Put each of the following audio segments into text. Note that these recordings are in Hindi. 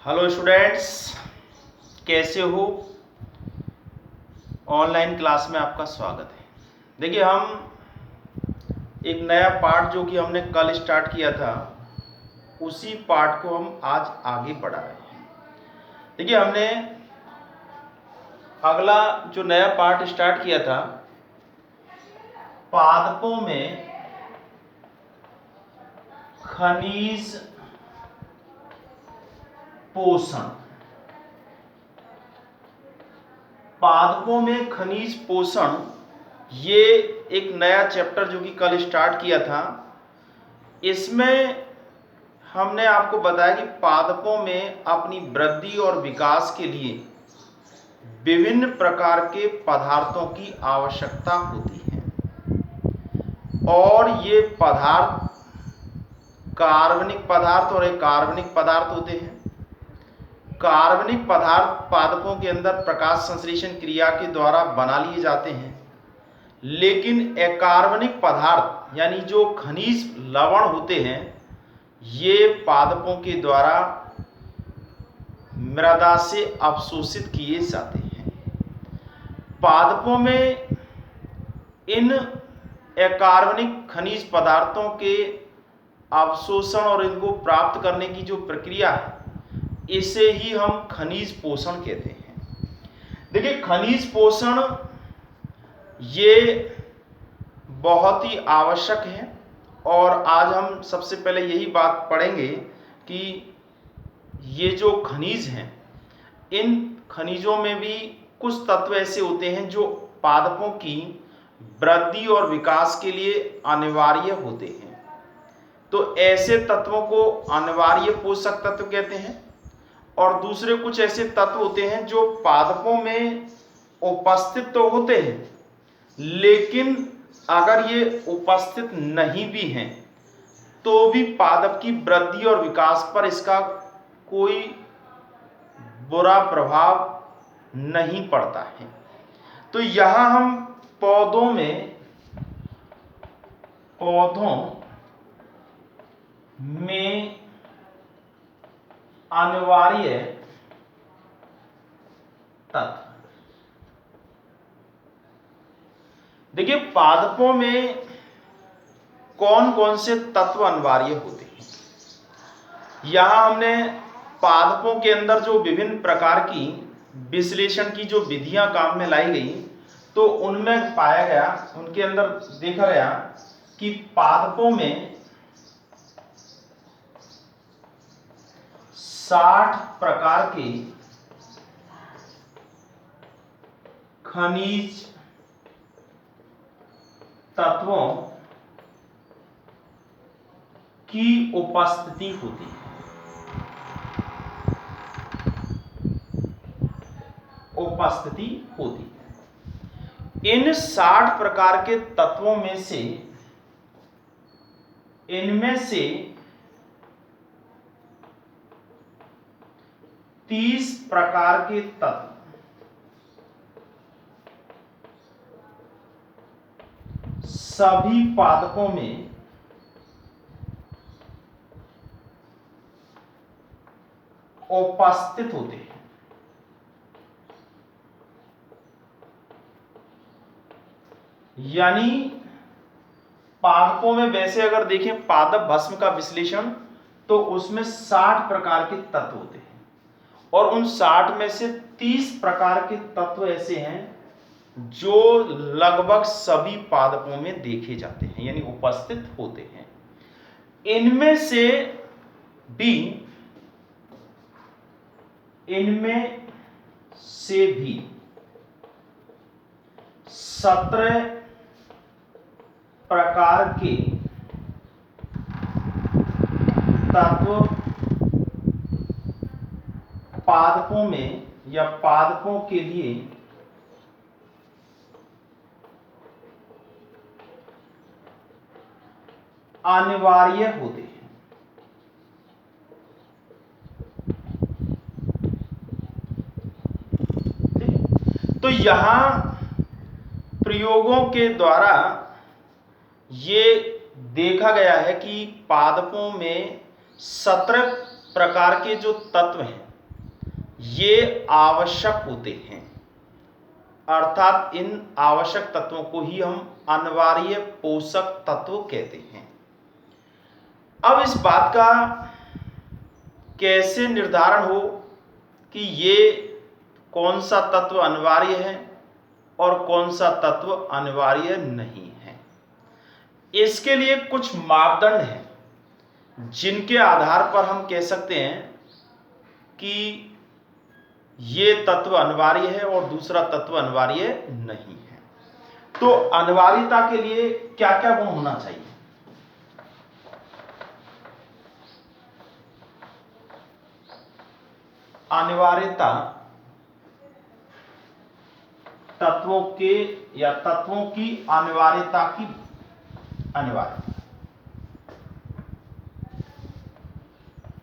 हेलो स्टूडेंट्स, कैसे हो। ऑनलाइन क्लास में आपका स्वागत है। देखिए, हम एक नया पार्ट जो कि हमने कल स्टार्ट किया था उसी पार्ट को हम आज आगे बढ़ा रहे हैं। देखिए, हमने अगला जो नया पार्ट स्टार्ट किया था, पादपों में खनिज पोषण। पादपों में खनिज पोषण, ये एक नया चैप्टर जो कि कल स्टार्ट किया था। इसमें हमने आपको बताया कि पादपों में अपनी वृद्धि और विकास के लिए विभिन्न प्रकार के पदार्थों की आवश्यकता होती है और ये पदार्थ कार्बनिक पदार्थ और अकार्बनिक पदार्थ होते हैं। कार्बनिक पदार्थ पादपों के अंदर प्रकाश संश्लेषण क्रिया के द्वारा बना लिए जाते हैं, लेकिन अकार्बनिक पदार्थ यानी जो खनिज लवण होते हैं ये पादपों के द्वारा मृदा से अवशोषित किए जाते हैं। पादपों में इन अकार्बनिक खनिज पदार्थों के अवशोषण और इनको प्राप्त करने की जो प्रक्रिया है इसे ही हम खनिज पोषण कहते हैं। देखिए, खनिज पोषण ये बहुत ही आवश्यक है और आज हम सबसे पहले यही बात पढ़ेंगे कि ये जो खनिज हैं, इन खनिजों में भी कुछ तत्व ऐसे होते हैं जो पादपों की वृद्धि और विकास के लिए अनिवार्य होते हैं। तो ऐसे तत्वों को अनिवार्य पोषक तत्व कहते हैं और दूसरे कुछ ऐसे तत्व होते हैं जो पादपों में उपस्थित तो होते हैं, लेकिन अगर ये उपस्थित नहीं भी हैं तो भी पादप की वृद्धि और विकास पर इसका कोई बुरा प्रभाव नहीं पड़ता है। तो यहां हम पौधों में अनिवार्य तत्व। देखिए, पादपों में कौन कौन से तत्व अनिवार्य होते हैं। यहां हमने पादपों के अंदर जो विभिन्न प्रकार की विश्लेषण की जो विधियां काम में लाई गई तो उनमें पाया गया, उनके अंदर देखा गया कि पादपों में 60 प्रकार के खनिज तत्वों की उपस्थिति होती है। इन 60 प्रकार के तत्वों में से इनमें से 30 प्रकार के तत्व सभी पादपों में उपस्थित होते हैं। यानी पादपों में वैसे अगर देखें पादप भस्म का विश्लेषण तो उसमें 60 प्रकार के तत्व होते हैं और उन 60 में से 30 प्रकार के तत्व ऐसे हैं जो लगभग सभी पादपों में देखे जाते हैं यानी उपस्थित होते हैं। इनमें से भी 17 प्रकार के तत्व पादपों में या पादपों के लिए अनिवार्य होते हैं। तो यहां प्रयोगों के द्वारा ये देखा गया है कि पादपों में 17 प्रकार के जो तत्व हैं ये आवश्यक होते हैं, अर्थात इन आवश्यक तत्वों को ही हम अनिवार्य पोषक तत्व कहते हैं। अब इस बात का कैसे निर्धारण हो कि ये कौन सा तत्व अनिवार्य है और कौन सा तत्व अनिवार्य नहीं है? इसके लिए कुछ मापदंड हैं जिनके आधार पर हम कह सकते हैं कि ये तत्व अनिवार्य है और दूसरा तत्व अनिवार्य नहीं है। तो अनिवार्यता के लिए क्या क्या गुण होना चाहिए? अनिवार्यता तत्वों के या तत्वों की अनिवार्यता की अनिवार्यता,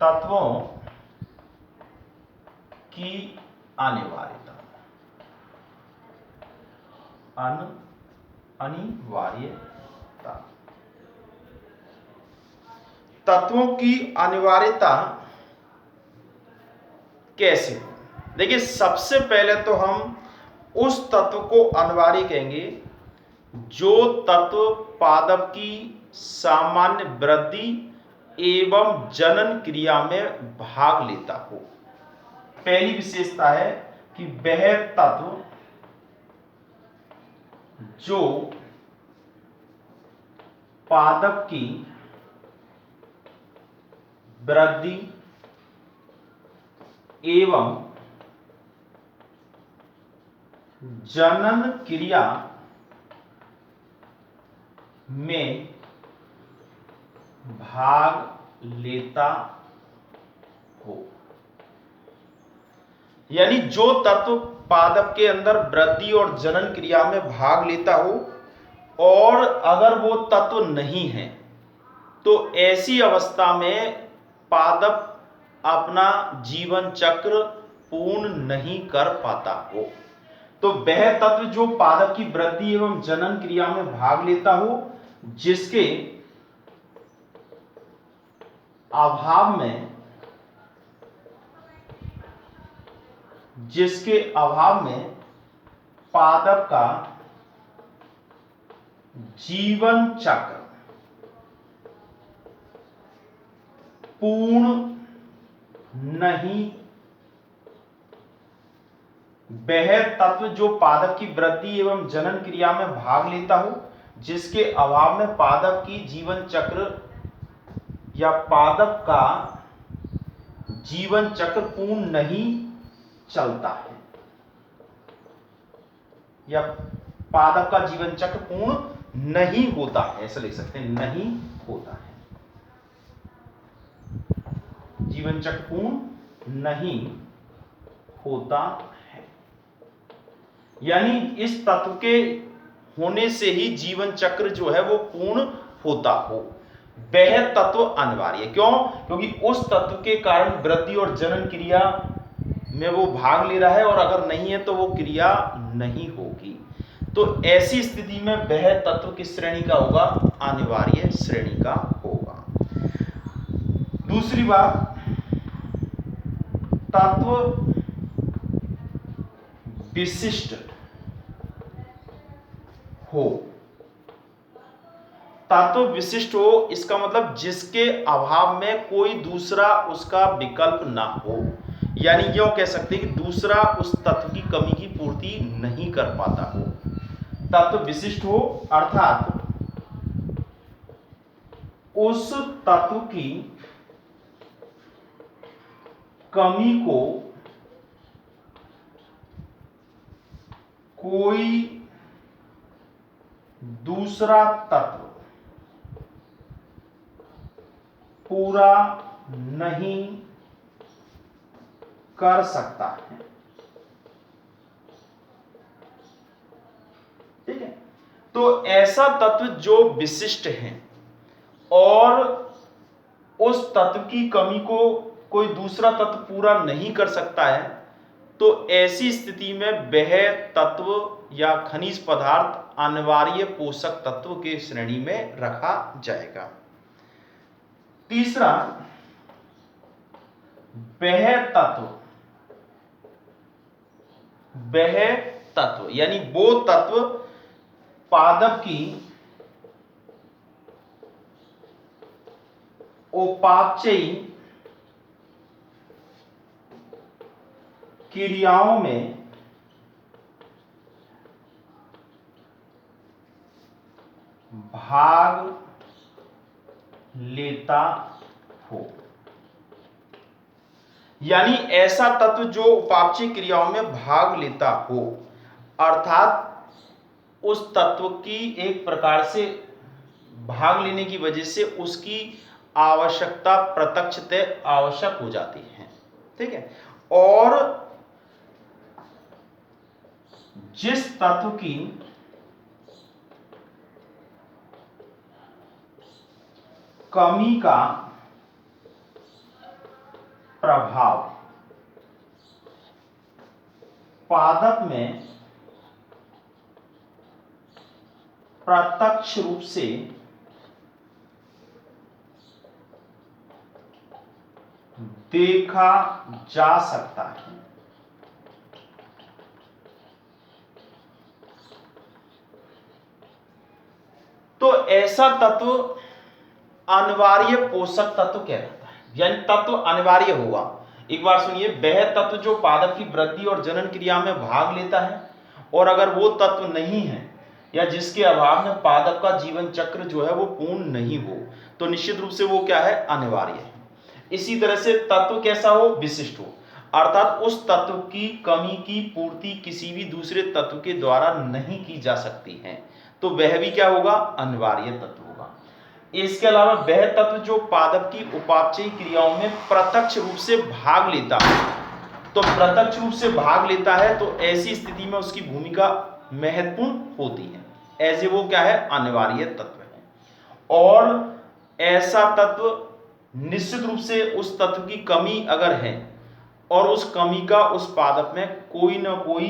तत्वों की अनिवार्यता, अनिवार्यता, तत्वों की अनिवार्यता कैसे? देखिए, सबसे पहले तो हम उस तत्व को अनिवार्य कहेंगे जो तत्व पादप की सामान्य वृद्धि एवं जनन क्रिया में भाग लेता हो। पहली विशेषता है कि वह तत्व जो पादप की वृद्धि एवं जनन क्रिया में भाग लेता हो। यानी जो तत्व पादप के अंदर वृद्धि और जनन क्रिया में भाग लेता हो, और अगर वो तत्व नहीं है तो ऐसी अवस्था में पादप अपना जीवन चक्र पूर्ण नहीं कर पाता हो। तो वह तत्व जो पादप की वृद्धि एवं जनन क्रिया में भाग लेता हो, जिसके अभाव में पादप का जीवन चक्र पूर्ण नहीं, वह तत्व जो पादप की वृद्धि एवं जनन क्रिया में भाग लेता हो, जिसके अभाव में पादप की जीवन चक्र या पादप का जीवन चक्र पूर्ण नहीं चलता है, या पादप का जीवन चक्र पूर्ण नहीं होता है, ऐसा लिख सकते हैं, नहीं होता है, जीवन चक्र पूर्ण नहीं होता है। यानी इस तत्व के होने से ही जीवन चक्र जो है वो पूर्ण होता हो, वह तत्व अनिवार्य। क्यों? क्योंकि उस तत्व के कारण वृद्धि और जनन क्रिया में वो भाग ले रहा है, और अगर नहीं है तो वो क्रिया नहीं होगी। तो ऐसी स्थिति में वह तत्व किस श्रेणी का होगा? अनिवार्य श्रेणी का होगा। दूसरी बात, तत्व विशिष्ट हो। तत्व विशिष्ट हो इसका मतलब जिसके अभाव में कोई दूसरा उसका विकल्प ना हो। यानी यूं कह सकते हैं कि दूसरा उस तत्व की कमी की पूर्ति नहीं कर पाता हो। तत्व विशिष्ट हो अर्थात उस तत्व की कमी को कोई दूसरा तत्व पूरा नहीं कर सकता है। ठीक है, तो ऐसा तत्व जो विशिष्ट है और उस तत्व की कमी को कोई दूसरा तत्व पूरा नहीं कर सकता है, तो ऐसी स्थिति में वह तत्व या खनिज पदार्थ अनिवार्य पोषक तत्व के श्रेणी में रखा जाएगा। तीसरा, वह तत्व वह तत्व, यानी वो तत्व पादप की उपापचयी क्रियाओं में भाग लेता हो। यानी ऐसा तत्व जो उपापचयी क्रियाओं में भाग लेता हो, अर्थात उस तत्व की एक प्रकार से भाग लेने की वजह से उसकी आवश्यकता प्रत्यक्षतः आवश्यक हो जाती है। ठीक है। और जिस तत्व की कमी का प्रभाव पादप में प्रत्यक्ष रूप से देखा जा सकता है, तो ऐसा तत्व अनिवार्य पोषक तत्व कहलाता है। यानी तत्व अनिवार्य होगा। एक बार सुनिए, वह तत्व जो पादप की वृद्धि और जनन क्रिया में भाग लेता है, और अगर वो तत्व नहीं है या जिसके अभाव में पादप का जीवन चक्र जो है वो पूर्ण नहीं हो, तो निश्चित रूप से वो क्या है, अनिवार्य है। इसी तरह से तत्व कैसा हो, विशिष्ट हो, अर्थात उस तत्व की कमी की पूर्ति किसी भी दूसरे तत्व के द्वारा नहीं की जा सकती है, तो वह भी क्या होगा, अनिवार्य तत्व होगा। इसके अलावा वह तत्व जो पादप की उपापचयी क्रियाओं में प्रत्यक्ष रूप से भाग लेता है, तो प्रत्यक्ष रूप से भाग लेता है तो ऐसी स्थिति में उसकी भूमिका महत्वपूर्ण होती है, ऐसे वो क्या है, अनिवार्य तत्व है। और ऐसा तत्व निश्चित रूप से उस तत्व की कमी अगर है और उस कमी का उस पादप में कोई ना कोई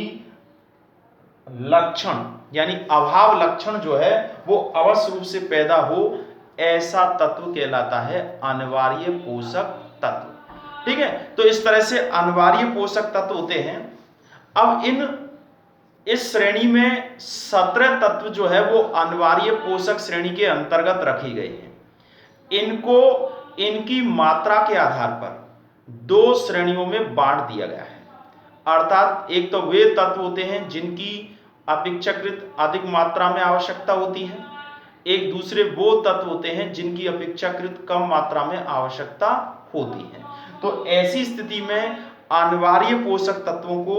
लक्षण यानी अभाव लक्षण जो है वो अवश्य रूप से पैदा हो, ऐसा तत्व कहलाता है अनिवार्य पोषक तत्व। ठीक है। तो इस तरह से अनिवार्य पोषक तत्व होते हैं। अब इस श्रेणी में 17 तत्व जो है वो अनिवार्य पोषक श्रेणी के अंतर्गत रखे गए हैं। इनको इनकी मात्रा के आधार पर 2 श्रेणियों में बांट दिया गया है। अर्थात एक तो वे तत्व होते हैं जिनकी अपेक्षाकृत अधिक मात्रा में आवश्यकता होती है, एक दूसरे वो तत्व होते हैं जिनकी अपेक्षाकृत कम मात्रा में आवश्यकता होती है। तो ऐसी स्थिति में अनिवार्य पोषक तत्वों को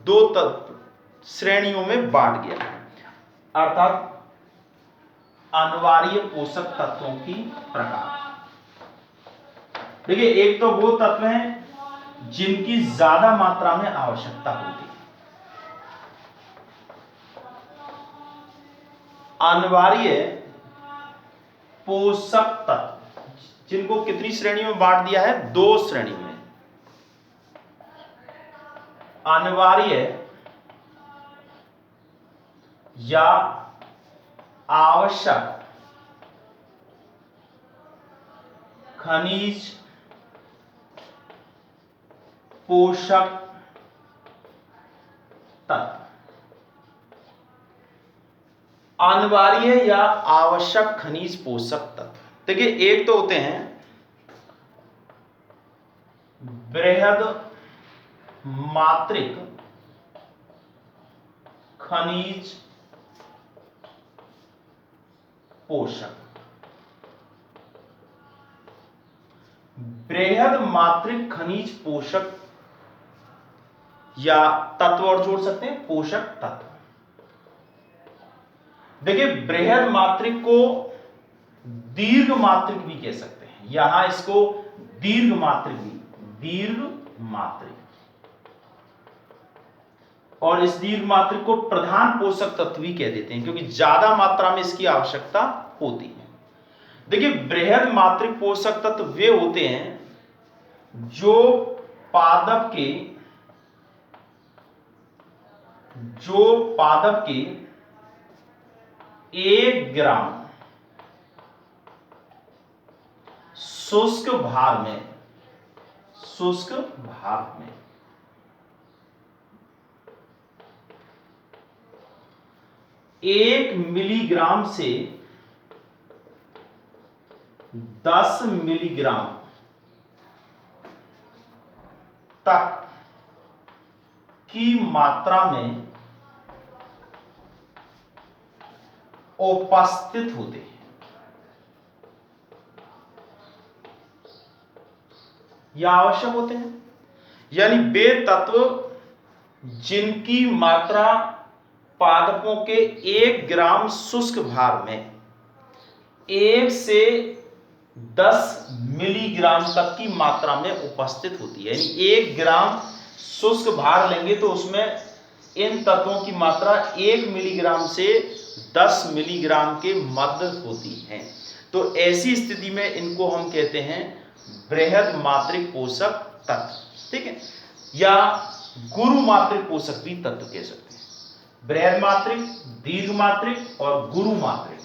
2 श्रेणियों में बांट गया है। अर्थात अनिवार्य पोषक तत्वों की प्रकार, देखिए, एक तो वो तत्व हैं जिनकी ज्यादा मात्रा में आवश्यकता होती है। अनिवार्य पोषक तत्व जिनको कितनी श्रेणियों में बांट दिया है, 2 श्रेणी में। अनिवार्य या आवश्यक खनिज पोषक तत्व। अनिवार्य या आवश्यक खनिज पोषक तत्व, देखिए, एक तो होते हैं बृहद मात्रिक खनिज पोषक। बृहद मात्रिक खनिज पोषक या तत्व और जोड़ सकते हैं पोषक तत्व। देखिए, बृहद मात्रिक को दीर्घ मात्रिक भी कह सकते हैं, यहां इसको दीर्घ मात्रिक भी, दीर्घ मात्रिक, और इस दीर्घ मात्रिक को प्रधान पोषक तत्व भी कह देते हैं क्योंकि ज्यादा मात्रा में इसकी आवश्यकता होती है। देखिए, बृहद मात्रिक पोषक तत्व वे होते हैं जो पादप के 1 ग्राम शुष्क भार में 1 मिलीग्राम से 10 मिलीग्राम तक की मात्रा में उपस्थित होते हैं। या आवश्यक होते हैं, यानी वे तत्व जिनकी मात्रा पादपों के 1 ग्राम शुष्क भार में 1 से 10 मिलीग्राम तक की मात्रा में उपस्थित होती है। यानी 1 ग्राम शुष्क भार लेंगे तो उसमें इन तत्वों की मात्रा 1 मिलीग्राम से 10 मिलीग्राम के मध्य होती है। तो ऐसी स्थिति में इनको हम कहते हैं बृहद मात्रिक पोषक तत्व, ठीक है, या गुरु मात्रिक पोषक भी तत्व कह सकते हैं। बृहद मात्रिक, दीर्घ मात्रिक और गुरु मात्रिक।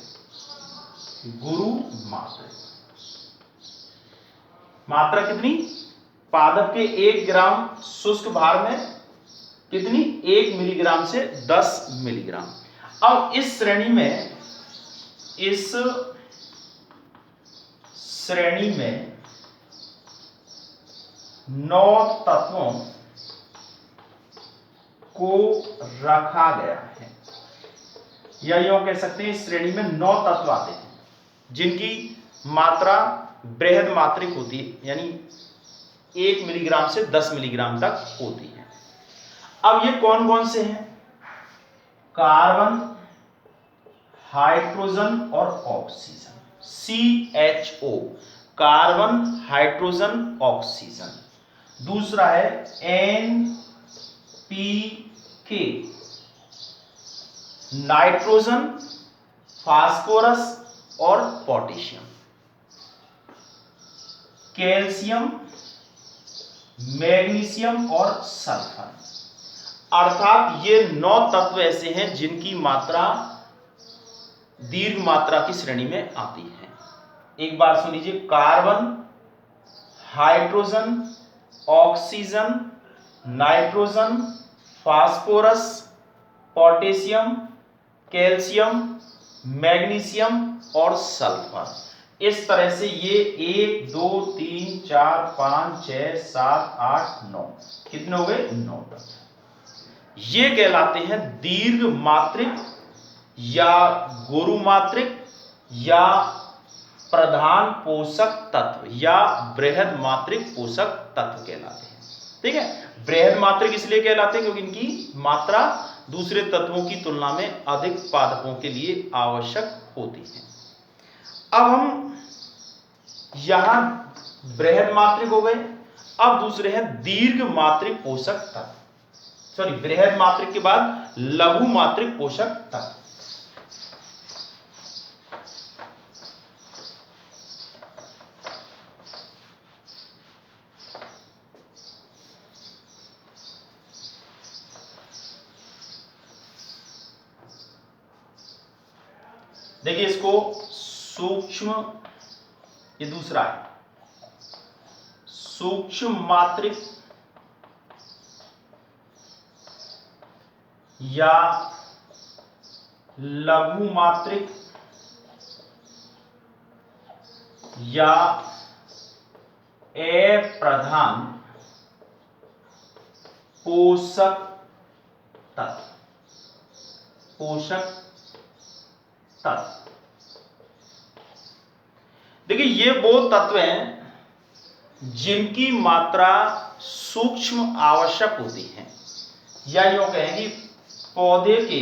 गुरु मात्रिक मात्रा कितनी? पादप के 1 ग्राम शुष्क भार में कितनी? 1 मिलीग्राम से 10 मिलीग्राम। अब इस श्रेणी में 9 तत्वों को रखा गया है, या यूं कह सकते हैं इस श्रेणी में 9 तत्व आते हैं जिनकी मात्रा बृहद मात्रिक होती है, यानी 1 मिलीग्राम से 10 मिलीग्राम तक होती है। अब ये कौन कौन से हैं? कार्बन, हाइड्रोजन और oxygen. CHO, carbon, hydrogen, oxygen. दूसरा है NPK, नाइट्रोजन, फास्फोरस और पोटेशियम। कैल्शियम, मैग्नीशियम और सल्फर। अर्थात ये 9 तत्व ऐसे हैं जिनकी मात्रा दीर्घ मात्रा की श्रेणी में आती है। एक बार सुन लीजिए, carbon, hydrogen, oxygen, nitrogen, phosphorus, potassium, calcium, magnesium और सल्फर। इस तरह से ये 1 2 3 4 5 6 7 8 9, कितने हो गए? 9 तत्व। ये कहलाते हैं दीर्घ मात्रिक या गुरु मात्रिक या प्रधान पोषक तत्व या बृहद मात्रिक पोषक तत्व कहलाते हैं। ठीक है, बृहद मात्रिक इसलिए कहलाते हैं क्योंकि इनकी मात्रा दूसरे तत्वों की तुलना में अधिक पादपों के लिए आवश्यक होती है। अब हम यहां बृहद मात्रिक हो गए, अब दूसरे हैं दीर्घ मात्रिक पोषक तत्व। सॉरी, बृहद मात्रिक के बाद लघु मात्रिक पोषक तत्व। देखिए इसको सूक्ष्म, ये दूसरा है, सूक्ष्म मात्रिक या लघु मात्रिक या अप्रधान पोषक तत्व। पोषक तत्व, देखिए ये वो तत्व हैं जिनकी मात्रा सूक्ष्म आवश्यक होती है, या यूं कहें कि पौधे के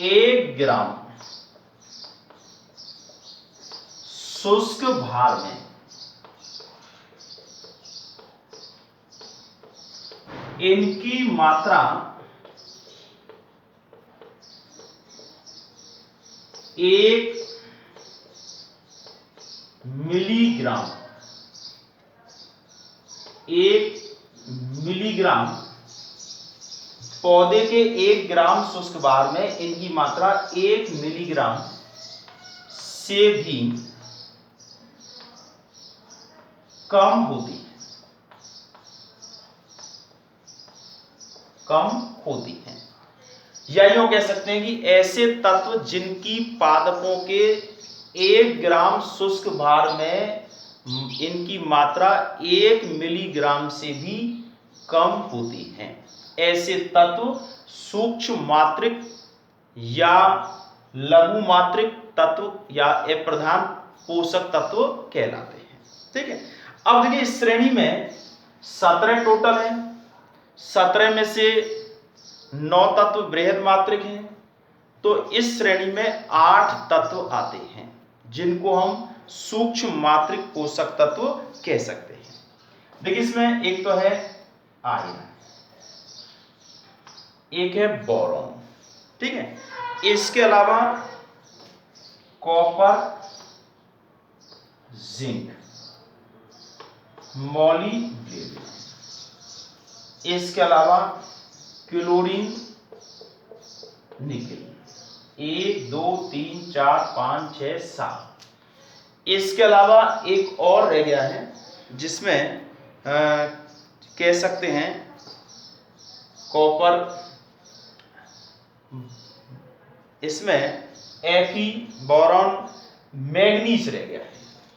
1 ग्राम शुष्क भार में इनकी मात्रा 1 मिलीग्राम पौधे के 1 ग्राम शुष्क भार में इनकी मात्रा 1 मिलीग्राम से भी कम होती है। कम होती हैं। या यूं कह सकते हैं कि ऐसे तत्व जिनकी पादपों के 1 ग्राम शुष्क भार में इनकी मात्रा 1 मिलीग्राम से भी कम होती है, ऐसे तत्व सूक्ष्म मात्रिक या लघु मात्रिक तत्व या अप्रधान पोषक तत्व कहलाते हैं। ठीक है, अब देखिए इस श्रेणी में 17 टोटल है, 17 में से 9 तत्व बृहद मात्रिक हैं, तो इस श्रेणी में 8 तत्व आते हैं जिनको हम सूक्ष्म मात्रिक पोषक तत्व कह सकते हैं। देखिए इसमें एक तो है आयरन, एक है बोरॉन, ठीक है, इसके अलावा कॉपर, जिंक, मॉलिब्डेनम, इसके अलावा क्लोरीन, निकेल, 1 2 3 4 5 6 7। इसके अलावा एक और रह गया है जिसमें कह सकते हैं कॉपर, इसमें Fe, बोरॉन, मैग्नीज रह गया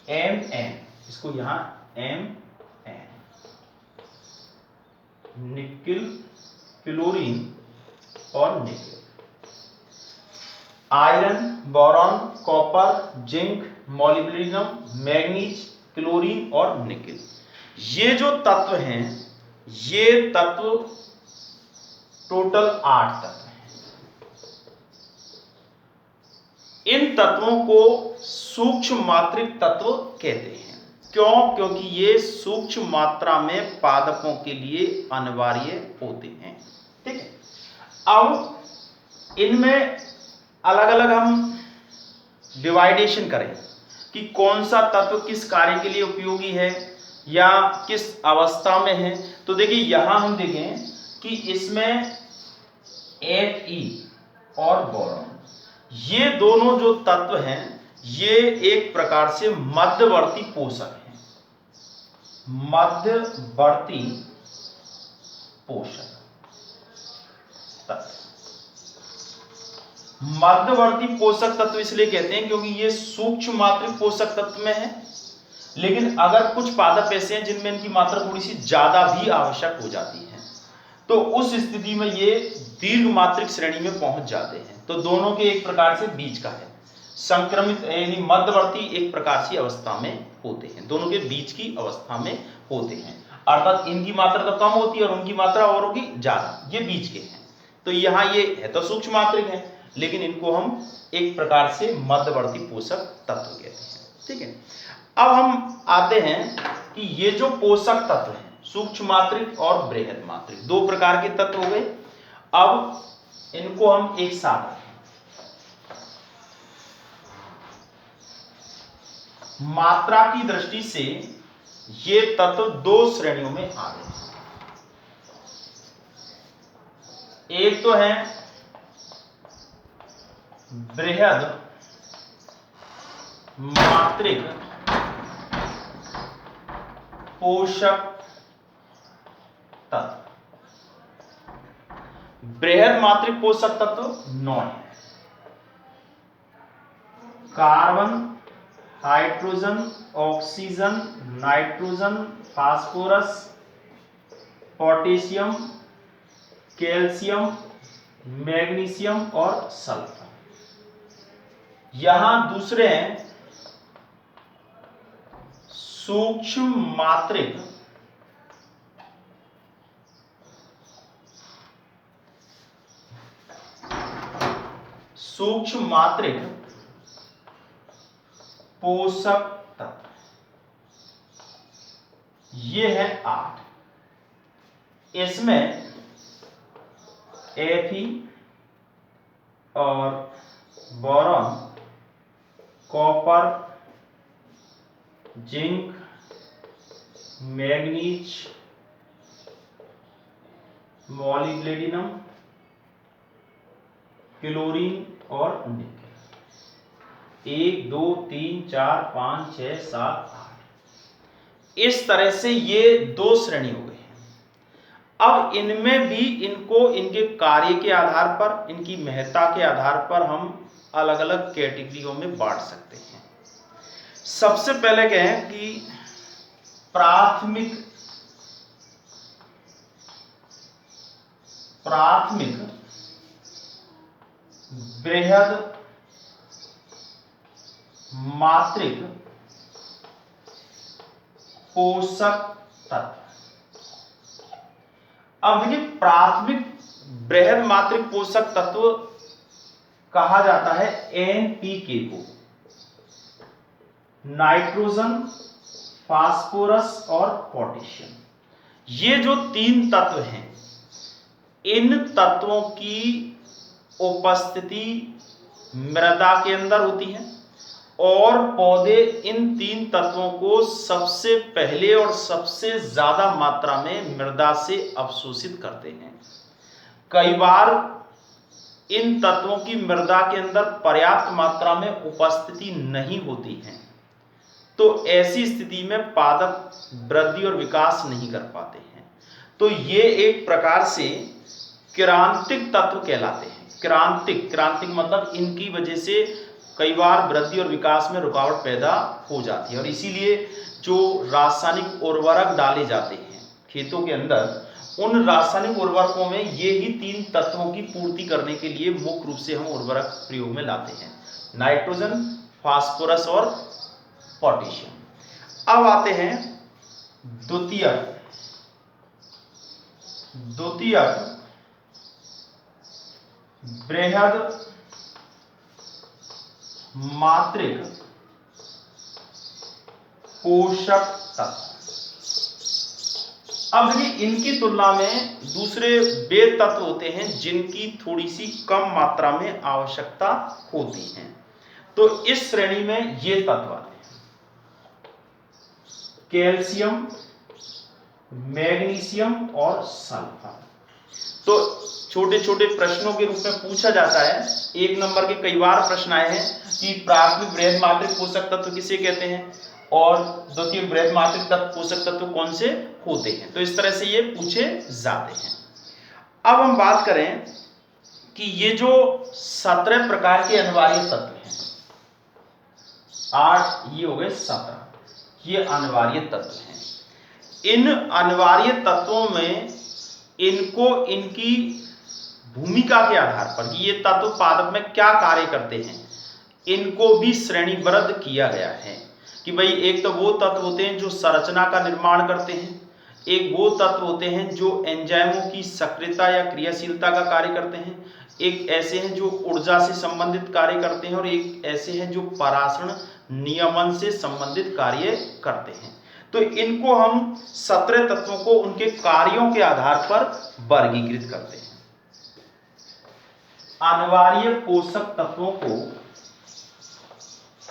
है Mn, इसको यहां Mn, निकेल, क्लोरीन और nickel. Iron, boron, copper, zinc, molybdenum, manganese, chlorine और निकेल, ये जो तत्व हैं ये तत्व टोटल 8 तत्व हैं। इन तत्वों को सूक्ष्म मात्रिक तत्व कहते हैं। क्यों? क्योंकि ये सूक्ष्म मात्रा में पादपों के लिए अनिवार्य होते हैं। ठीक है, अब इनमें अलग अलग हम डिवाइडेशन करें कि कौन सा तत्व किस कार्य के लिए उपयोगी है या किस अवस्था में है। तो देखिए यहां हम देखें कि इसमें Fe और बोरॉन, ये दोनों जो तत्व हैं ये एक प्रकार से मध्यवर्ती पोषक हैं, मध्यवर्ती पोषक तत्व। मध्यवर्ती पोषक तत्व इसलिए कहते हैं क्योंकि ये सूक्ष्म मात्रिक पोषक तत्व में है, लेकिन अगर कुछ पादप ऐसे हैं जिनमें इनकी मात्रा थोड़ी सी ज्यादा भी आवश्यक हो जाती है तो उस स्थिति में ये दीर्घ मात्रिक श्रेणी में पहुंच जाते हैं। तो दोनों के एक प्रकार से बीच का है, संक्रमित यानी मध्यवर्ती एक प्रकार की अवस्था में होते हैं, दोनों के बीच की अवस्था में होते हैं, अर्थात इनकी मात्रा तो कम होती है और उनकी मात्रा और होगी ज्यादा, ये बीच के हैं। तो यहाँ ये है तो सूक्ष्म मात्रिक है, लेकिन इनको हम एक प्रकार से मध्यवर्ती पोषक तत्व कहते हैं। ठीक है, अब हम आते हैं कि ये जो पोषक तत्व हैं सूक्ष्म मात्रिक और बृहद मात्रिक, 2 प्रकार के तत्व हो गए। अब इनको हम एक साथ रखें। मात्रा की दृष्टि से ये तत्व 2 श्रेणियों में आ गए हैं। एक तो है बृहद मात्रिक पोषक तत्व। बृहद मात्रिक पोषक तत्व 9 है। Carbon, hydrogen, oxygen, nitrogen, phosphorus, potassium, calcium, magnesium और सल्फर। यहां दूसरे हैं सूक्ष्म मात्रिक पोषक तत्व, ये है 8। इसमें Fe और boron, copper, zinc, manganese, molybdenum, chlorine और निकेल। 1 2 3 4 5 6 7 8, इस तरह से ये 2 श्रेणी हो गई हैं। अब इनमें भी इनको इनके कार्य के आधार पर, इनकी महत्ता के आधार पर हम अलग अलग कैटेगरियों में बांट सकते हैं। सबसे पहले कहें कि प्राथमिक बृहद मात्रिक पोषक तत्व। अब देखिए, प्राथमिक बृहद मात्रिक पोषक तत्व कहा जाता है एनपीके को, नाइट्रोजन, फास्फोरस और पोटेशियम। ये जो तीन तत्व हैं, इन तत्वों की उपस्थिति मृदा के अंदर होती है और पौधे इन तीन तत्वों को सबसे पहले और सबसे ज्यादा मात्रा में मृदा से अवशोषित करते हैं। कई बार इन तत्वों की मृदा के अंदर पर्याप्त मात्रा में उपस्थिति नहीं होती है, तो ऐसी स्थिति में पादप वृद्धि और विकास नहीं कर पाते हैं। तो ये एक प्रकार से क्रांतिक तत्व कहलाते हैं। क्रांतिक मतलब इनकी वजह से कई बार वृद्धि और विकास में रुकावट पैदा हो जाती है, और इसीलिए जो रासायनिक उर्वरक डाले जाते हैं खेतों के अंदर, उन रासायनिक उर्वरकों में ये ही तीन तत्वों की पूर्ति करने के लिए मुख्य रूप से हम उर्वरक प्रयोग में लाते हैं, नाइट्रोजन, फास्फोरस और पोटेशियम। अब आते हैं द्वितीयक बृहद मात्रिक पोषक तत्व। अब देखिए, इनकी तुलना में दूसरे वे तत्व होते हैं जिनकी थोड़ी सी कम मात्रा में आवश्यकता होती है। तो इस श्रेणी में ये तत्व आते हैं: कैल्शियम, मैग्नीशियम और सल्फर। तो छोटे छोटे प्रश्नों के रूप में पूछा जाता है, 1 नंबर के कई बार प्रश्न आए हैं कि प्राथमिक बृहद मात्रिक पोषक तत्व किसे कहते हैं और द्वितीयक बृहद मात्रिक पोषक तत्व कौन से होते हैं। तो इस तरह से ये पूछे जाते हैं। अब हम बात करें कि ये जो 17 प्रकार के अनिवार्य तत्व हैं, 8 ये हो गए, 17 ये अनिवार्य तत्व हैं। इन अनिवार्य तत्वों में इनको इनकी भूमिका के आधार पर कि ये तत्व पादप में क्या कार्य करते हैं, इनको भी श्रेणीबद्ध किया गया है कि भाई एक तो वो तत्व होते हैं जो संरचना का निर्माण करते हैं, एक वो तत्व होते हैं जो एंजाइमों की सक्रियता या क्रियाशीलता का कार्य करते हैं, एक ऐसे हैं जो ऊर्जा से संबंधित कार्य करते हैं और एक ऐसे हैं जो परासरण नियमन से संबंधित कार्य करते हैं। तो इनको हम 17 तत्वों को उनके कार्यों के आधार पर वर्गीकृत करते हैं। अनिवार्य पोषक तत्वों को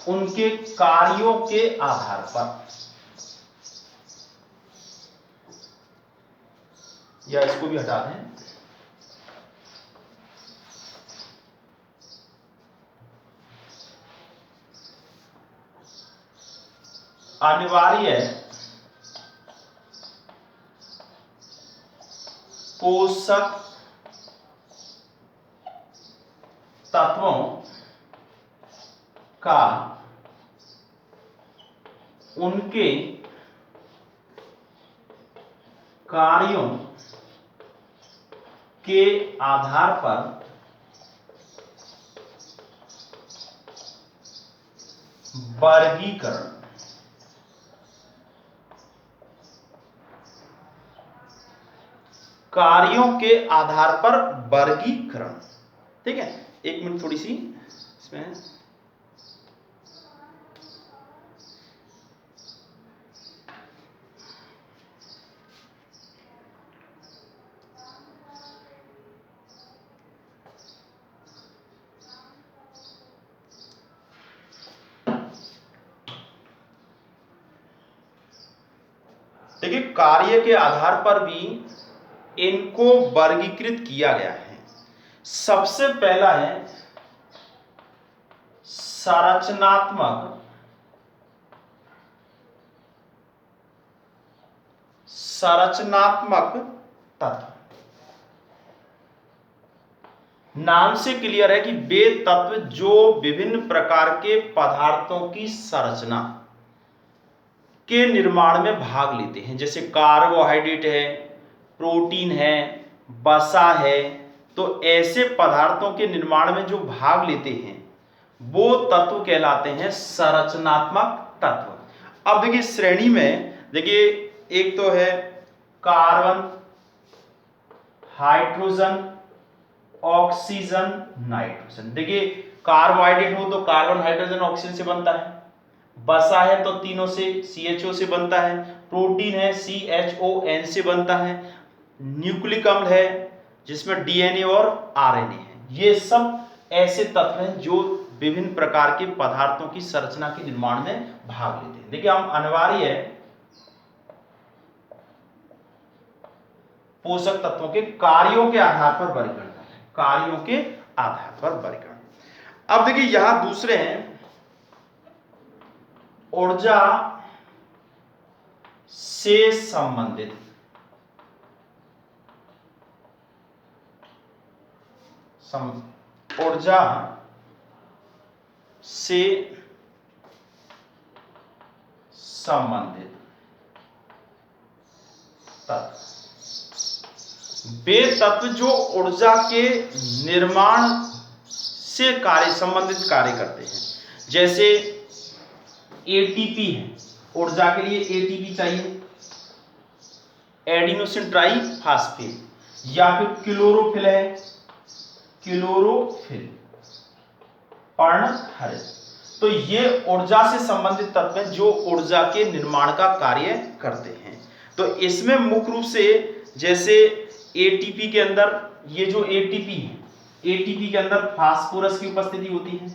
उनके कार्यों के आधार पर, या इसको भी हटा दें, अनिवार्य पोषक तत्वों का उनके कार्यों के आधार पर वर्गीकरण। कार्यों के आधार पर वर्गीकरण, ठीक है। 1 मिनट, थोड़ी सी इसमें देखिए, कार्य के आधार पर भी इनको वर्गीकृत किया गया है। सबसे पहला है संरचनात्मक तत्व। नाम से क्लियर है कि वे तत्व जो विभिन्न प्रकार के पदार्थों की संरचना के निर्माण में भाग लेते हैं, जैसे कार्बोहाइड्रेट है, प्रोटीन है, वसा है, तो ऐसे पदार्थों के निर्माण में जो भाग लेते हैं वो तत्व कहलाते हैं संरचनात्मक तत्व। अब देखिए श्रेणी में, देखिए एक तो है कार्बन, हाइड्रोजन, ऑक्सीजन, नाइट्रोजन। देखिए कार्बोहाइड्रेट हो तो कार्बन, हाइड्रोजन, ऑक्सीजन से बनता है, वसा है तो तीनों से CHO से बनता है, प्रोटीन है CHON से बनता है, न्यूक्लिक अम्ल है जिसमें DNA और RNA है। ये सब ऐसे तत्व हैं जो विभिन्न प्रकार के पदार्थों की संरचना के निर्माण में भाग लेते हैं। देखिए हम अनिवार्य पोषक तत्वों के कार्यों के आधार पर वर्गीकरण कर रहे हैं, कार्यों के आधार पर वर्गीकरण। अब देखिए यहां दूसरे हैं ऊर्जा से संबंधित, ऊर्जा से संबंधित तत्व, वे तत्व जो ऊर्जा के निर्माण से संबंधित कार्य करते हैं। जैसे ATP है, ऊर्जा के लिए ATP चाहिए, एडिनोसिन ट्राइफॉस्फेट, या फिर क्लोरोफिल है, क्लोरोफिल पर्णहरित। तो ये ऊर्जा से संबंधित तत्व हैं जो ऊर्जा के निर्माण का कार्य करते हैं। तो इसमें मुख्य रूप से जैसे ATP के अंदर ये जो ATP है, ATP के अंदर फास्फोरस की उपस्थिति होती है,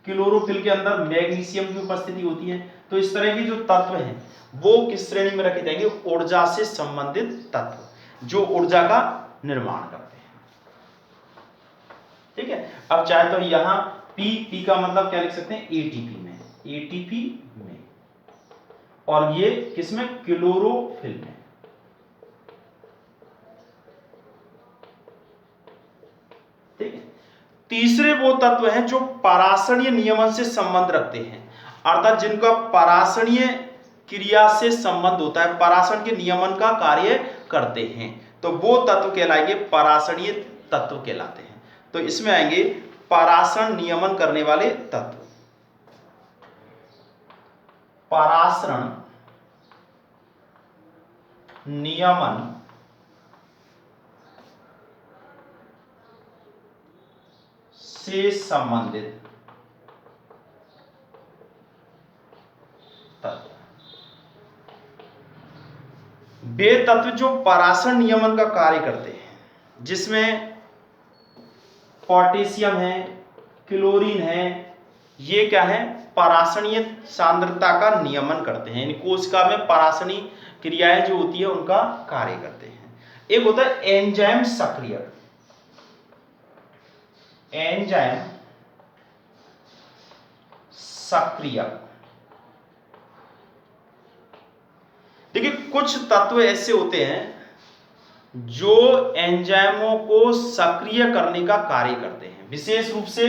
क्लोरोफिल के अंदर मैग्नीशियम की उपस्थिति होती है। तो इस तरह के जो तत्व हैं वो किस श्रेणी में रखे जाएंगे? ऊर्जा से संबंधित तत्व जो ऊर्जा का निर्माण करते हैं। ठीक है, अब चाहे तो यहां P का मतलब क्या लिख सकते हैं? ATP में, और ये किसमें? क्लोरोफिल में। ठीक है, तीसरे वो तत्व हैं जो परासरणीय नियमन से संबंध रखते हैं, अर्थात जिनका परासरणीय क्रिया से संबंध होता है, परासरण के नियमन का कार्य करते हैं, तो वो तत्व कहलाएंगे परासरणीय तत्व कहलाते हैं। तो इसमें आएंगे परासरण नियमन करने वाले तत्व, परासरण नियमन से संबंधित तत्व, वे तत्व जो परासरण नियमन का कार्य करते हैं, जिसमें पोटेशियम है, क्लोरीन है, ये क्या है? परासरणीय सांद्रता का नियमन करते हैं, यानी कोशिका में परासरणीय क्रियाएं जो होती है उनका कार्य करते हैं। एक होता है एंजाइम सक्रियक, एंजाइम सक्रियक। देखिए कुछ तत्व ऐसे होते हैं जो एंजाइमों को सक्रिय करने का कार्य करते हैं। विशेष रूप से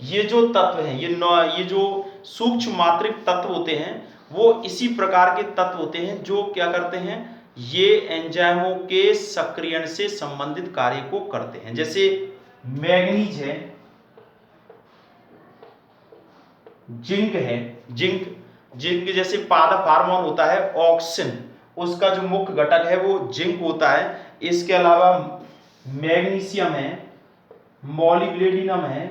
ये जो तत्व हैं, ये जो सूक्ष्म मात्रिक तत्व होते हैं, वो इसी प्रकार के तत्व होते हैं जो क्या करते हैं? ये एंजाइमों के सक्रियण से संबंधित कार्य को करते हैं। जैसे मैग्नीज है, जिंक है, जिंक जैसे पादप हार्मोन होता है ऑक्सिन, उसका जो मुख्य घटक है वो जिंक होता है। इसके अलावा मैग्नीशियम है, मॉलिब्डेनम है,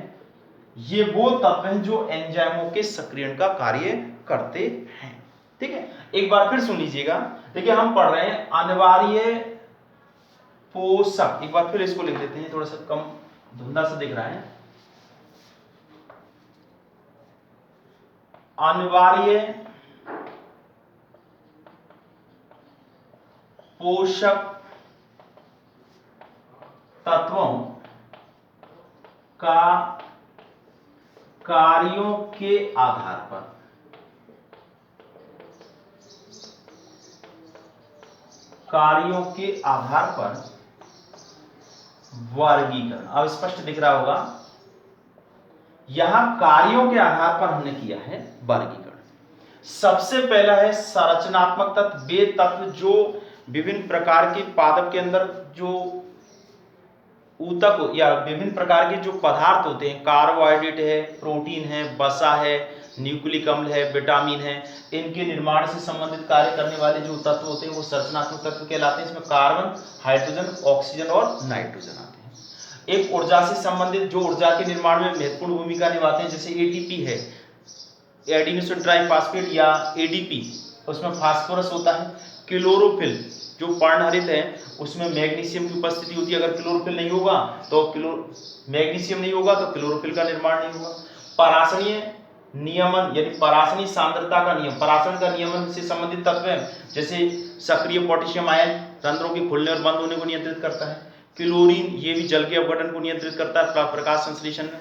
ये वो तत्व हैं जो एंजाइमों के सक्रियण का कार्य करते हैं। ठीक है, एक बार फिर सुन लीजिएगा। देखिए हम पढ़ रहे हैं अनिवार्य पोषक, एक बार फिर इसको लिख लेते हैं, थोड़ा सा कम धुंधला सा दिख रहा है। अनिवार्य पोषक तत्वों का कार्यों के आधार पर, कार्यों के आधार पर वर्गीकरण। अब स्पष्ट दिख रहा होगा, यहां कार्यों के आधार पर हमने किया है वर्गीकरण। सबसे पहला है संरचनात्मक तत्व, वे तत्व जो विभिन्न प्रकार के पादप के अंदर जो ऊतक या विभिन्न प्रकार के जो पदार्थ होते हैं, कार्बोहाइड्रेट है, प्रोटीन है, वसा है, न्यूक्लिक अम्ल है, विटामिन है, इनके निर्माण से संबंधित कार्य करने वाले जो तत्व होते हैं वो संरचनात्मक तत्व कहलाते हैं। इसमें कार्बन, हाइड्रोजन, ऑक्सीजन और नाइट्रोजन आते हैं। एक ऊर्जा से संबंधित जो ऊर्जा के निर्माण में महत्वपूर्ण भूमिका निभाते हैं, जैसे एटीपी है, एडिनोसिन ट्राइफॉस्फेट या एडीपी, उसमें फास्फोरस होता है। क्लोरोफिल जो पर्णहरित है उसमें मैग्नीशियम की उपस्थिति होती है। अगर क्लोरोफिल नहीं होगा तो मैग्नीशियम नहीं होगा तो क्लोरोफिल का निर्माण नहीं होगा। परासरणीय नियमन यानी परासरणीय सांद्रता का नियम, परासरण का नियमन से संबंधित तत्व है, जैसे सक्रिय पोटेशियम आयन रंध्रों के खुलने और बंद होने को नियंत्रित करता है। क्लोरीन ये भी जल के अपघटन को नियंत्रित करता है प्रकाश संश्लेषण में।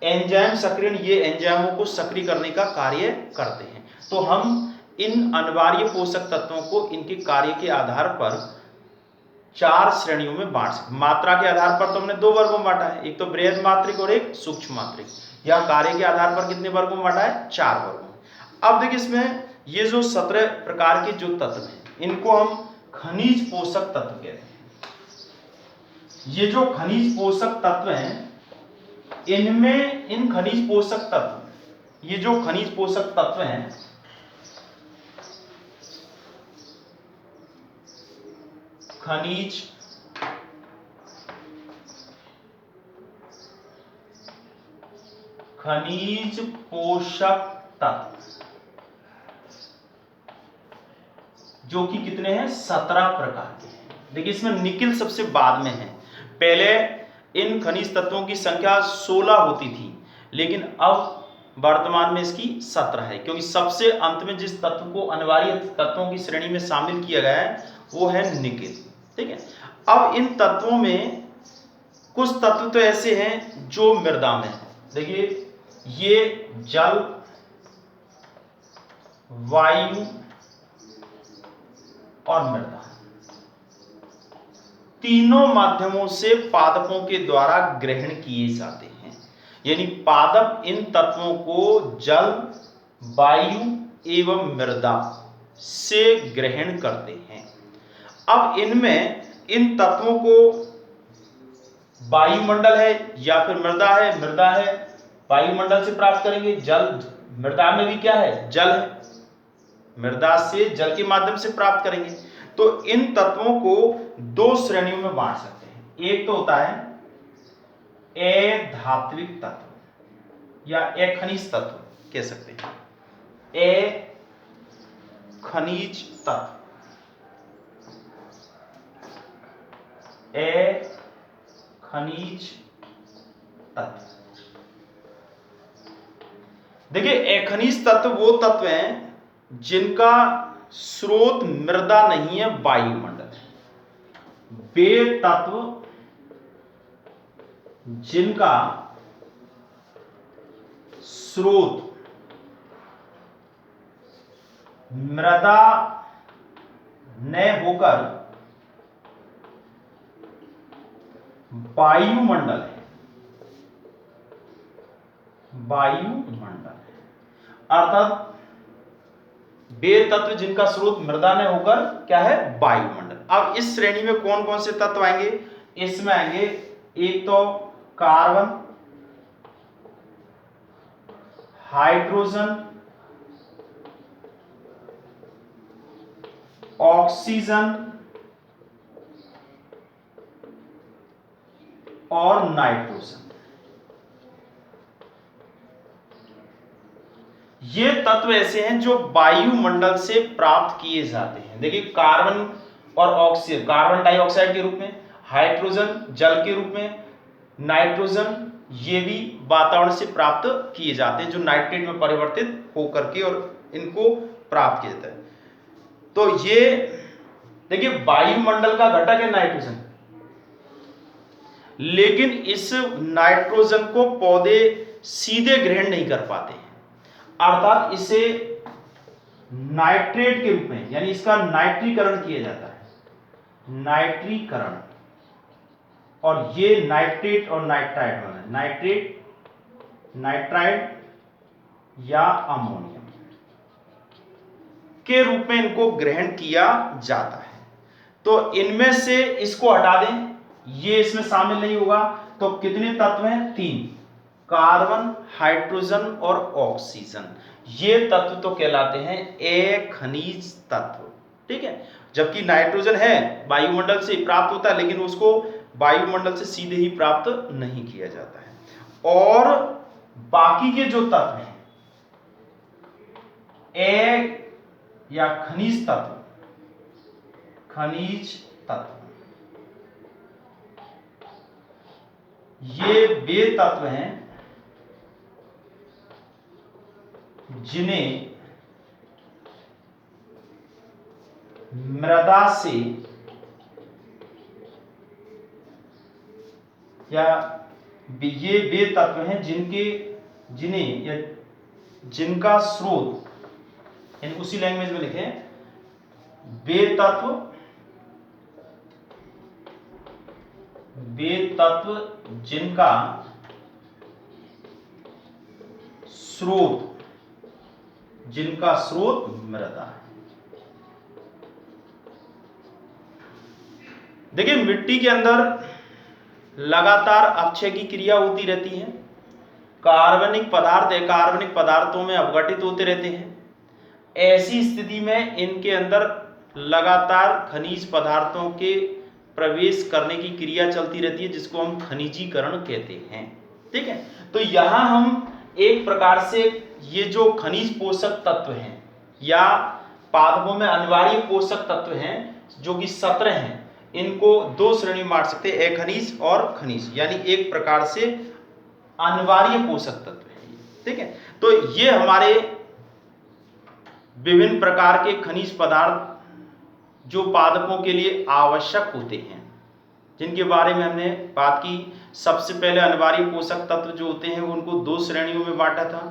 एंजाइम सक्रियण, ये एंजाइमों को सक्रिय करने का कार्य करते हैं। तो हम इन अनिवार्य पोषक तत्वों को इनके कार्य के आधार पर 4 श्रेणियों में बांट सकते। मात्रा के आधार पर तो हमने 2 वर्गों में बांटा है, एक तो बृहद मात्रिक और एक सूक्ष्म मात्रिक। या कार्य के आधार पर कितने वर्गों में बांटा है? 4 वर्गों में। अब देखिए इसमें ये जो 17 प्रकार के जो तत्व हैं इनको हम खनिज पोषक तत्व कहते हैं। ये जो खनिज पोषक तत्व हैं इनमें इन खनिज पोषक तत्व, ये जो खनिज पोषक तत्व हैं खनिज पोषक तत्व जो कि कितने हैं? 17 प्रकार के हैं। देखिए इसमें निकिल सबसे बाद में है। पहले इन खनिज तत्वों की संख्या 16 होती थी, लेकिन अब वर्तमान में इसकी 17 है, क्योंकि सबसे अंत में जिस तत्व को अनिवार्य तत्वों की श्रेणी में शामिल किया गया है वो है निकिल। ठीक है। अब इन तत्वों में कुछ तत्व तो ऐसे हैं जो मृदा में है। देखिए ये जल, वायु और मृदा तीनों माध्यमों से पादपों के द्वारा ग्रहण किए जाते हैं। यानी पादप इन तत्वों को जल, वायु एवं मृदा से ग्रहण करते हैं। अब इनमें इन तत्वों को वायुमंडल है या फिर मृदा है, वायुमंडल से प्राप्त करेंगे। जल, मृदा में भी क्या है? जल है, मृदा से जल के माध्यम से प्राप्त करेंगे। तो इन तत्वों को 2 श्रेणियों में बांट सकते हैं। एक तो होता है अधात्विक तत्व या अखनिज तत्व कह सकते हैं। अखनिज तत्व, अखनिज तत्व। देखिए अखनिज तत्व वो तत्व हैं जिनका स्रोत मृदा नहीं है, वायुमंडल है। वे तत्व जिनका स्रोत मृदा न होकर वायुमंडल है, अर्थात वे तत्व जिनका स्रोत मृदा में होकर क्या है? वायुमंडल। अब इस श्रेणी में कौन कौन से तत्व आएंगे? इसमें आएंगे एक तो कार्बन, हाइड्रोजन, ऑक्सीजन और नाइट्रोजन। ये तत्व ऐसे हैं जो वायुमंडल से प्राप्त किए जाते हैं। देखिए कार्बन और ऑक्सीजन कार्बन डाइऑक्साइड के रूप में, हाइड्रोजन जल के रूप में, नाइट्रोजन ये भी वातावरण से प्राप्त किए जाते हैं, जो नाइट्रेट में परिवर्तित होकर के और इनको प्राप्त किया जाता है। तो ये देखिए वायुमंडल का घटक है नाइट्रोजन, लेकिन इस नाइट्रोजन को पौधे सीधे ग्रहण नहीं कर पाते हैं, अर्थात इसे नाइट्रेट के रूप में यानी इसका नाइट्रीकरण किया जाता है। नाइट्रीकरण और ये नाइट्रेट और नाइट्राइड बना है, नाइट्रेट, नाइट्राइड या अमोनियम के रूप में इनको ग्रहण किया जाता है। तो इनमें से इसको हटा दें, ये इसमें शामिल नहीं होगा। तो कितने तत्व हैं? 3, कार्बन, हाइड्रोजन और ऑक्सीजन। ये तत्व तो कहलाते हैं अखनिज तत्व, ठीक है। जबकि नाइट्रोजन है वायुमंडल से प्राप्त होता है, लेकिन उसको वायुमंडल से सीधे ही प्राप्त नहीं किया जाता है। और बाकी के जो तत्व हैं या खनिज तत्व, खनिज तत्व, ये वे तत्व हैं जिन्हें मृदा से या ये वे तत्व हैं जिन्हें या जिनका स्रोत, यानी उसी लैंग्वेज में लिखें, वे तत्व जिनका स्रोत मृदा है। देखिए, मिट्टी के अंदर लगातार अपक्षय की क्रिया होती रहती है। कार्बनिक पदार्थ अकार्बनिक पदार्थों में अपघटित होते रहते हैं। ऐसी स्थिति में इनके अंदर लगातार खनिज पदार्थों के प्रवेश करने की क्रिया चलती रहती है, जिसको हम खनिजीकरण कहते हैं, ठीक है। तो यहां हम एक प्रकार से ये जो खनिज पोषक तत्व हैं या पादपों में अनिवार्य पोषक तत्व हैं, जो कि 17 हैं, इनको 2 श्रेणी में बांट सकते हैं, अखनिज और खनिज, यानी एक प्रकार से अनिवार्य पोषक तत्व है, ठीक है। तो ये हमारे विभिन्न प्रकार के खनिज पदार्थ जो पादपों के लिए आवश्यक होते हैं, जिनके बारे में हमने बात की। सबसे पहले अनिवार्य पोषक तत्व जो होते हैं उनको 2 श्रेणियों में बांटा था,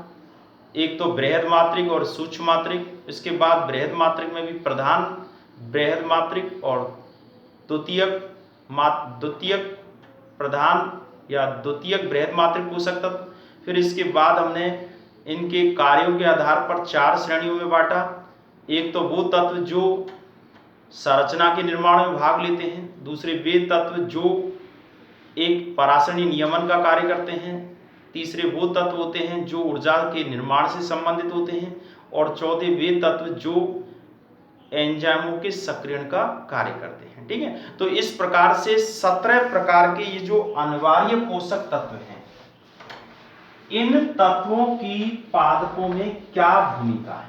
एक तो बृहद मात्रिक और सूक्ष्म मात्रिक। इसके बाद बृहद मात्रिक में भी प्रधान बृहद मात्रिक और द्वितीयक प्रधान या द्वितीयक बृहद मात्रिक पोषक तत्व। फिर इसके बाद हमने इनके कार्यों के आधार पर 4 श्रेणियों में बांटा। एक तो वो तत्व जो संरचना के निर्माण में भाग लेते हैं, दूसरे वे तत्व जो एक परासरणी नियमन का कार्य करते हैं, तीसरे वो तत्व होते हैं जो ऊर्जा के निर्माण से संबंधित होते हैं, और चौथे वे तत्व जो एंजाइमों के सक्रियण का कार्य करते हैं, ठीक है। तो इस प्रकार से 17 प्रकार के ये जो अनिवार्य पोषक तत्व हैं, इन तत्वों की पादपों में क्या भूमिका है,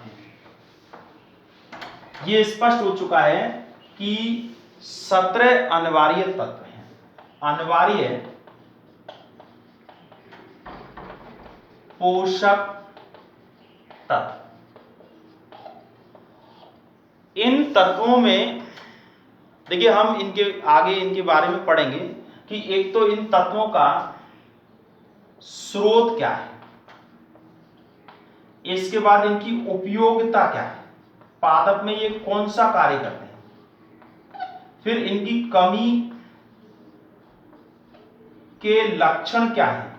ये स्पष्ट हो चुका है कि 17 अनिवार्य तत्व हैं। अनिवार्य पोषक तत्व, इन तत्वों में देखिए, हम इनके आगे इनके बारे में पढ़ेंगे कि एक तो इन तत्वों का स्रोत क्या है, इसके बाद इनकी उपयोगिता क्या है, पादप में ये कौन सा कार्य करते हैं, फिर इनकी कमी के लक्षण क्या है,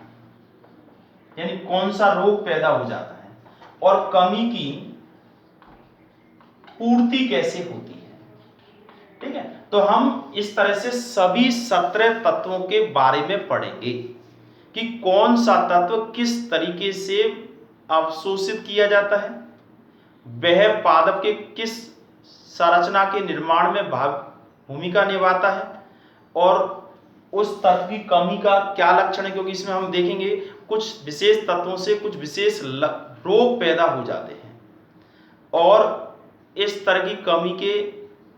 यानी कौन सा रोग पैदा हो जाता है, और कमी की पूर्ति कैसे होती है, ठीक है। तो हम इस तरह से सभी 17 तत्वों के बारे में पढ़ेंगे कि कौन सा तत्व किस तरीके से अवशोषित किया जाता है, वह पादप के किस संरचना के निर्माण में भूमिका निभाता है, और उस तत्व की कमी का क्या लक्षण है, क्योंकि इसमें हम देखेंगे कुछ विशेष तत्वों से कुछ विशेष रोग पैदा हो जाते हैं, और इस तरह की कमी के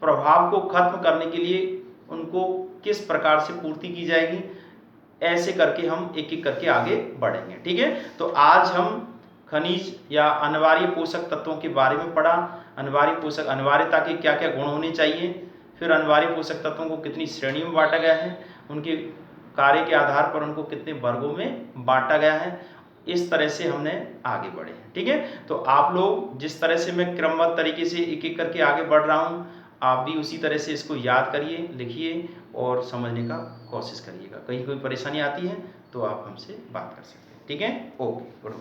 प्रभाव को खत्म करने के लिए उनको किस प्रकार से पूर्ति की जाएगी, ऐसे करके हम एक एक करके आगे बढ़ेंगे, ठीक है। तो आज हम खनिज या अनिवार्य पोषक तत्वों के बारे में पढ़ा, अनिवार्यता के क्या क्या गुण होने चाहिए, फिर अनिवार्य पोषक तत्वों को कितनी श्रेणियों में बांटा गया है, उनके कार्य के आधार पर उनको कितने वर्गों में बांटा गया है, इस तरह से हमने आगे बढ़े, ठीक है। तो आप लोग जिस तरह से मैं क्रमबद्ध तरीके से एक एक करके आगे बढ़ रहा हूँ, आप भी उसी तरह से इसको याद करिए, लिखिए और समझने का कोशिश करिएगा। कहीं कोई परेशानी आती है तो आप हमसे बात कर सकते हैं। ठीक है, ओके, गुड।